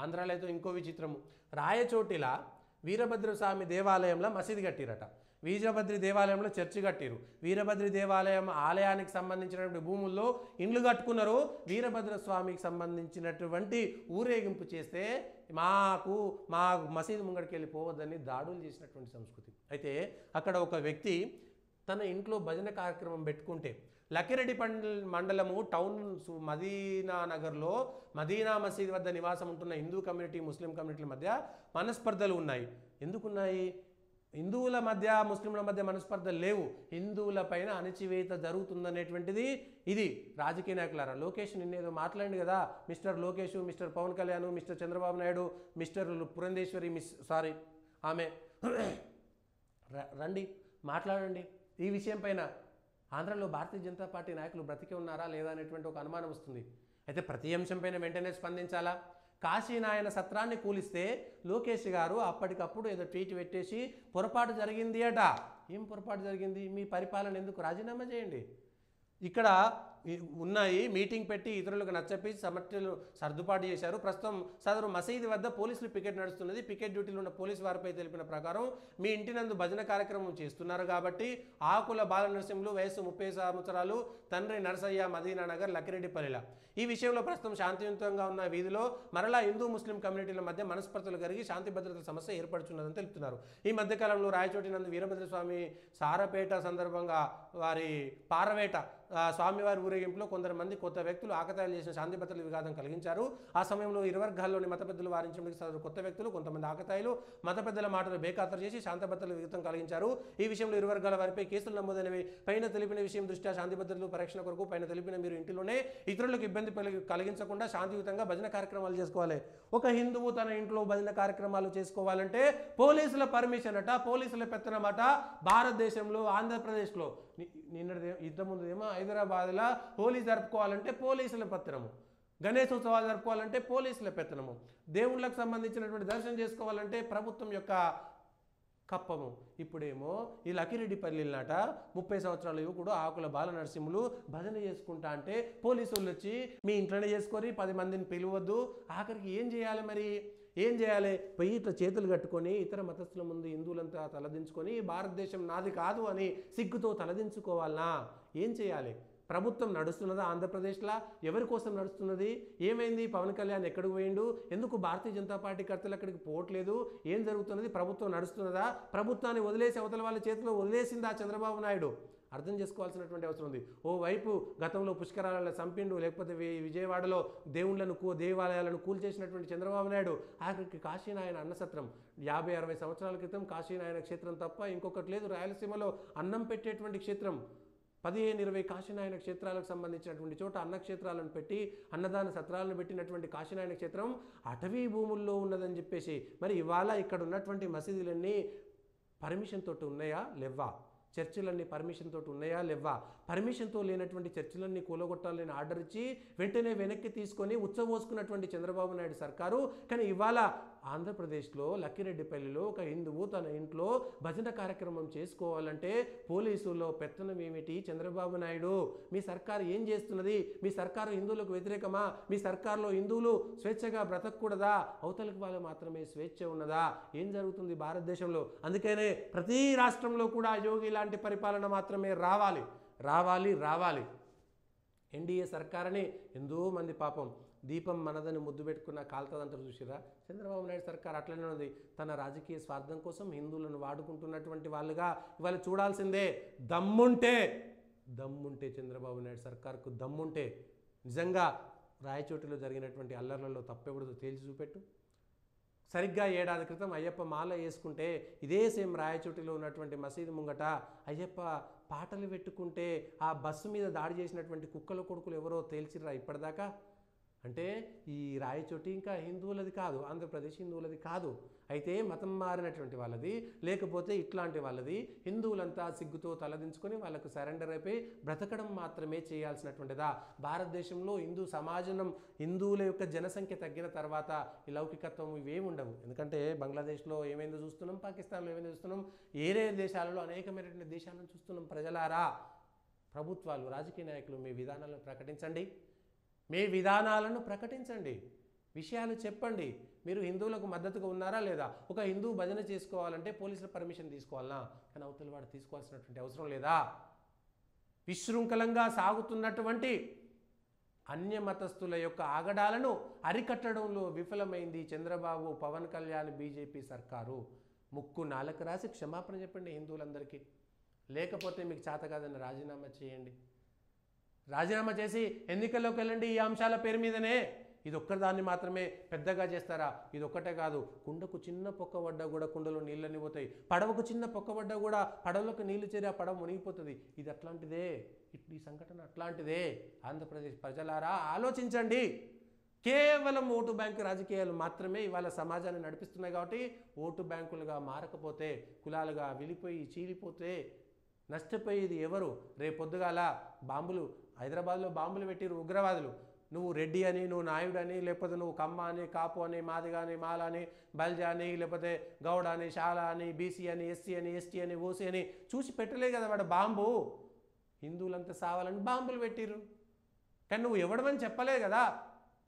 ఆంధ్రాలో అయితే ఇంకో విచిత్రము, రాయచోటిలా వీరభద్రస్వామి దేవాలయంలో మసీదు కట్టిరట, వీరభద్రి దేవాలయంలో చర్చి కట్టిరు, వీరభద్రి దేవాలయం ఆలయానికి సంబంధించినటువంటి భూముల్లో ఇండ్లు కట్టుకున్నారు, వీరభద్రస్వామికి సంబంధించినటువంటి ఊరేగింపు చేస్తే మా మసీదు ముంగడికి వెళ్ళిపోవద్దని దాడులు చేసినటువంటి సంస్కృతి. అయితే అక్కడ ఒక వ్యక్తి తన ఇంట్లో భజన కార్యక్రమం పెట్టుకుంటే లక్కిరెడ్డి మండలము టౌన్ మదీనా నగర్లో మదీనా మసీద్ వద్ద నివాసం ఉంటున్న హిందూ కమ్యూనిటీ ముస్లిం కమ్యూనిటీల మధ్య మనస్పర్ధలు ఉన్నాయి. ఎందుకున్నాయి? హిందువుల మధ్య ముస్లింల మధ్య మనస్పర్ధలు లేవు, హిందువుల పైన అణచివేత జరుగుతుందనేటువంటిది ఇది. రాజకీయ నాయకులారా, లోకేష్ నిన్నేదో మాట్లాడింది కదా, mister Lokesh, mister Pavan Kalyan, mister Chandrababu Naidu, mister Purandeswari ఆమె రండి మాట్లాడండి ఈ విషయం పైన. ఆంధ్రలో భారతీయ జనతా పార్టీ నాయకులు బ్రతికే ఉన్నారా లేదా అనేటువంటి ఒక అనుమానం వస్తుంది. అయితే ప్రతి అంశం పైన వెంటనే స్పందించాలా? కాశీనాయన సత్రాన్ని కూలిస్తే లోకేష్ గారు అప్పటికప్పుడు ఏదో ట్వీట్ పెట్టేసి పొరపాటు జరిగింది అట. ఏం పొరపాటు జరిగింది? మీ పరిపాలన ఎందుకు రాజీనామా చేయండి. ఇక్కడ ఉన్నాయి మీటింగ్ పెట్టి ఇతరులకు నచ్చపి సమస్యలు సర్దుబాటు చేశారు. ప్రస్తుతం సదరు మసీదు వద్ద పోలీసులు పికెట్ నడుస్తున్నది. పికెట్ డ్యూటీలో ఉన్న పోలీసు వారిపై తెలిపిన ప్రకారం మీ ఇంటి నందు భజన కార్యక్రమం చేస్తున్నారు కాబట్టి ఆకుల బాల నరసింహులు వయసు 30 సంవత్సరాలు, తండ్రి నరసయ్య, మదీనా నగర్, లక్కిరెడ్డిపల్లిల. ఈ విషయంలో ప్రస్తుతం శాంతియుతంగా ఉన్న వీధిలో మరలా హిందూ ముస్లిం కమ్యూనిటీల మధ్య మనస్పర్ధలు కలిగి శాంతి భద్రతల సమస్య ఏర్పడుతున్నదని తెలుపుతున్నారు. ఈ మధ్యకాలంలో రాయచోటి నందు వీరభద్రస్వామి సారపేట సందర్భంగా వారి పారవేట స్వామివారి ఊరేగింపులో కొందరు మంది కొత్త వ్యక్తులు ఆకతాయిలు చేసిన శాంతి భద్రతల విఘాతం కలిగించారు. ఆ సమయంలో ఇరు వర్గాల్లోని మత పెద్దలు వారించడానికి సదరు కొత్త వ్యక్తులు కొంతమంది ఆకతాయిలు మత పెద్దల మాటలు బేఖాతరు చేసి శాంతి భద్రతల విఘాతం కలిగించారు. ఈ విషయంలో ఇరు వర్గాల వారిపై కేసులు నమోదైనవి. పైన తెలిపిన విషయం దృష్ట్యా శాంతి భద్రతలు పరీక్షణ కొరకు పైన తెలిపిన మీరు ఇంటిలోనే ఇతరులకు ఇబ్బంది కలిగించకుండా శాంతియుతంగా భజన కార్యక్రమాలు చేసుకోవాలి. ఒక హిందువు తన ఇంట్లో భజన కార్యక్రమాలు చేసుకోవాలంటే పోలీసుల పర్మిషన్ అట, పోలీసుల పెత్తనమాట. భారతదేశంలో ఆంధ్రప్రదేశ్లో నిన్నటి ఇంతకుముందు ఏమో హైదరాబాద్లో హోలీ జరుపుకోవాలంటే పోలీసుల పెత్తనము, గణేశోత్సవాలు జరుపుకోవాలంటే పోలీసుల పెత్తనము, దేవుళ్ళకు సంబంధించినటువంటి దర్శనం చేసుకోవాలంటే ప్రభుత్వం యొక్క కప్పము. ఇప్పుడేమో ఈ లక్కిరెడ్డిపల్లినాట 30 సంవత్సరాల యువకుడు ఆకుల బాల నరసింహులు భజన చేసుకుంటా అంటే పోలీసులు వచ్చి మీ ఇంట్లోనే చేసుకొని 10 మందిని పిలవద్దు. ఆఖరికి ఏం చేయాలి? మరి ఏం చేయాలి? పోయి ఇట్లా చేతులు కట్టుకొని ఇతర మతస్థుల ముందు హిందువులంతా తలదించుకొని భారతదేశం నాది కాదు అని సిగ్గుతో తలదించుకోవాలనా? ఏం చేయాలి? ప్రభుత్వం నడుస్తున్నదా ఆంధ్రప్రదేశ్లో? ఎవరి కోసం నడుస్తున్నది? ఏమైంది? పవన్ కళ్యాణ్ ఎక్కడికి పోయిండు? ఎందుకు భారతీయ జనతా పార్టీ కర్తలు అక్కడికి పోవట్లేదు? ఏం జరుగుతున్నది? ప్రభుత్వం నడుస్తున్నదా? ప్రభుత్వాన్ని వదిలేసి అవతల వాళ్ళ చేతిలో వదిలేసిందా చంద్రబాబు నాయుడు? అర్థం చేసుకోవాల్సినటువంటి అవసరం ఉంది. ఓవైపు గతంలో పుష్కరాలను చంపిండు, లేకపోతే విజయవాడలో దేవాలయాలను కూల్చేసినటువంటి చంద్రబాబు నాయుడు ఆఖరికి కాశీనాయన అన్నసత్రం 50-60 సంవత్సరాల క్రితం కాశీనాయన క్షేత్రం తప్ప ఇంకొకటి లేదు రాయలసీమలో అన్నం పెట్టేటువంటి క్షేత్రం. 15-20 కాశీనాయన క్షేత్రాలకు సంబంధించినటువంటి చోట అన్నక్షేత్రాలను పెట్టి అన్నదాన సత్రాలను పెట్టినటువంటి కాశీనాయన క్షేత్రం అటవీ భూముల్లో ఉన్నదని చెప్పేసి మరి ఇవాళ ఇక్కడ ఉన్నటువంటి మసీదులన్నీ పర్మిషన్ తోటి ఉన్నాయా లేవా? చర్చిలన్నీ పర్మిషన్ తోటి ఉన్నాయా లేవా? పర్మిషన్తో లేనటువంటి చర్చిలన్నీ కూలగొట్టాలని ఆర్డర్ ఇచ్చి వెంటనే వెనక్కి తీసుకొని ఉచ్చబోసుకున్నటువంటి చంద్రబాబు నాయుడు సర్కారు. కానీ ఇవాళ ఆంధ్రప్రదేశ్లో లక్కిరెడ్డిపల్లిలో ఒక హిందువు తన ఇంట్లో భజన కార్యక్రమం చేసుకోవాలంటే పోలీసుల్లో పెత్తనం ఏమిటి? చంద్రబాబు నాయుడు మీ సర్కారు ఏం చేస్తున్నది? మీ సర్కారు హిందువులకు వ్యతిరేకమా? మీ సర్కారులో హిందువులు స్వేచ్ఛగా బ్రతకూడదా? అవతలకు వాళ్ళు మాత్రమే స్వేచ్ఛ ఉన్నదా? ఏం జరుగుతుంది భారతదేశంలో? అందుకనే ప్రతి రాష్ట్రంలో కూడా యోగి లాంటి పరిపాలన మాత్రమే రావాలి రావాలి రావాలి. ఎన్డీఏ సర్కారని ఎంతో మంది పాపం దీపం మనదని ముద్దు పెట్టుకున్న కాలుతుందంటారు చూసిరా? చంద్రబాబు నాయుడు సర్కార్ అట్లనే ఉంది. తన రాజకీయ స్వార్థం కోసం హిందువులను వాడుకుంటున్నటువంటి వాళ్ళుగా ఇవాళ చూడాల్సిందే. దమ్ముంటే చంద్రబాబు నాయుడు సర్కార్కు దమ్ముంటే నిజంగా రాయచోటిలో జరిగినటువంటి అల్లర్లలో తప్పెవడదో తేల్చి చూపెట్టు. సరిగ్గా ఏడాది క్రితం అయ్యప్ప మాల వేసుకుంటే ఇదే సేమ్ రాయచోటిలో ఉన్నటువంటి మసీదు ముంగట అయ్యప్ప పాటలు పెట్టుకుంటే ఆ బస్సు మీద దాడి చేసినటువంటి కుక్కల కొడుకులు ఎవరో తేల్చిర్రా ఇప్పటిదాకా? అంటే ఈ రాయచోటి ఇంకా హిందువులది కాదు, ఆంధ్రప్రదేశ్ హిందువులది కాదు. అయితే మతం మారినటువంటి వాళ్ళది, లేకపోతే ఇట్లాంటి వాళ్ళది. హిందువులంతా సిగ్గుతో తలదించుకొని వాళ్ళకు సరెండర్ అయిపోయి బ్రతకడం మాత్రమే చేయాల్సినటువంటిదా? భారతదేశంలో హిందూ సమాజం హిందువుల యొక్క జనసంఖ్య తగ్గిన తర్వాత ఈ లౌకికత్వం ఇవేమి ఉండవు. ఎందుకంటే బంగ్లాదేశ్లో ఏమైందో చూస్తున్నాం, పాకిస్తాన్లో ఏమైందో చూస్తున్నాం, ఏరే దేశాలలో అనేకమైనటువంటి దేశాలను చూస్తున్నాం. ప్రజలారా, ప్రభుత్వాలు, రాజకీయ నాయకులు మీ విధానాలను ప్రకటించండి. మీ విధానాలను ప్రకటించండి. విషయాలు చెప్పండి. మీరు హిందువులకు మద్దతుగా ఉన్నారా లేదా? ఒక హిందువు భజన చేసుకోవాలంటే పోలీసుల పర్మిషన్ తీసుకోవాలనా? కానీ అవతల వాడు తీసుకోవాల్సినటువంటి అవసరం లేదా? విశృంఖలంగా సాగుతున్నటువంటి అన్య మతస్థుల యొక్క ఆగడాలను అరికట్టడంలో విఫలమైంది చంద్రబాబు, పవన్ కళ్యాణ్, బీజేపీ సర్కారు. ముక్కు నాలుక రాసి క్షమాపణ చెప్పండి హిందువులందరికీ. లేకపోతే మీకు చేత కాదని రాజీనామా చేయండి. రాజీనామా చేసి ఎన్నికల్లోకి వెళ్ళండి. ఈ అంశాల పేరు మీదనే. ఇది ఒక్కదాన్ని మాత్రమే పెద్దగా చేస్తారా? ఇది ఒక్కటే కాదు, కుండకు చిన్న పొక్క పడ్డా కూడా కుండలో నీళ్ళని పోతాయి, పడవకు చిన్న పొక్క పడ్డా కూడా పడవలోకి నీళ్లు చేరి ఆ పడవ మునిగిపోతుంది. ఇది అట్లాంటిదే, ఈ సంఘటన అట్లాంటిదే. ఆంధ్రప్రదేశ్ ప్రజలారా ఆలోచించండి. కేవలం ఓటు బ్యాంకు రాజకీయాలు మాత్రమే ఇవాళ సమాజాన్ని నడిపిస్తున్నాయి. కాబట్టి ఓటు బ్యాంకులుగా మారకపోతే, కులాలుగా విలిపోయి చీలిపోతే నష్టపోయేది ఎవరు? రేపొద్దుగాల బాంబులు, హైదరాబాద్లో బాంబులు పెట్టిరు ఉగ్రవాదులు. నువ్వు రెడ్డి అని, నువ్వు నాయుడు అని, లేకపోతే నువ్వు కమ్మ అని, కాపు అని, మాదిగా అని, మాల అని, బల్జా అని, లేకపోతే గౌడ అని, శాల అని, బీసీ అని, ఎస్సీ అని, ఎస్టీ అని, ఓసీ అని చూసి పెట్టలే కదా వాడు బాంబు. హిందువులంతా సావాలని బాంబులు పెట్టిరు. కానీ నువ్వు ఎవడమని చెప్పలే కదా.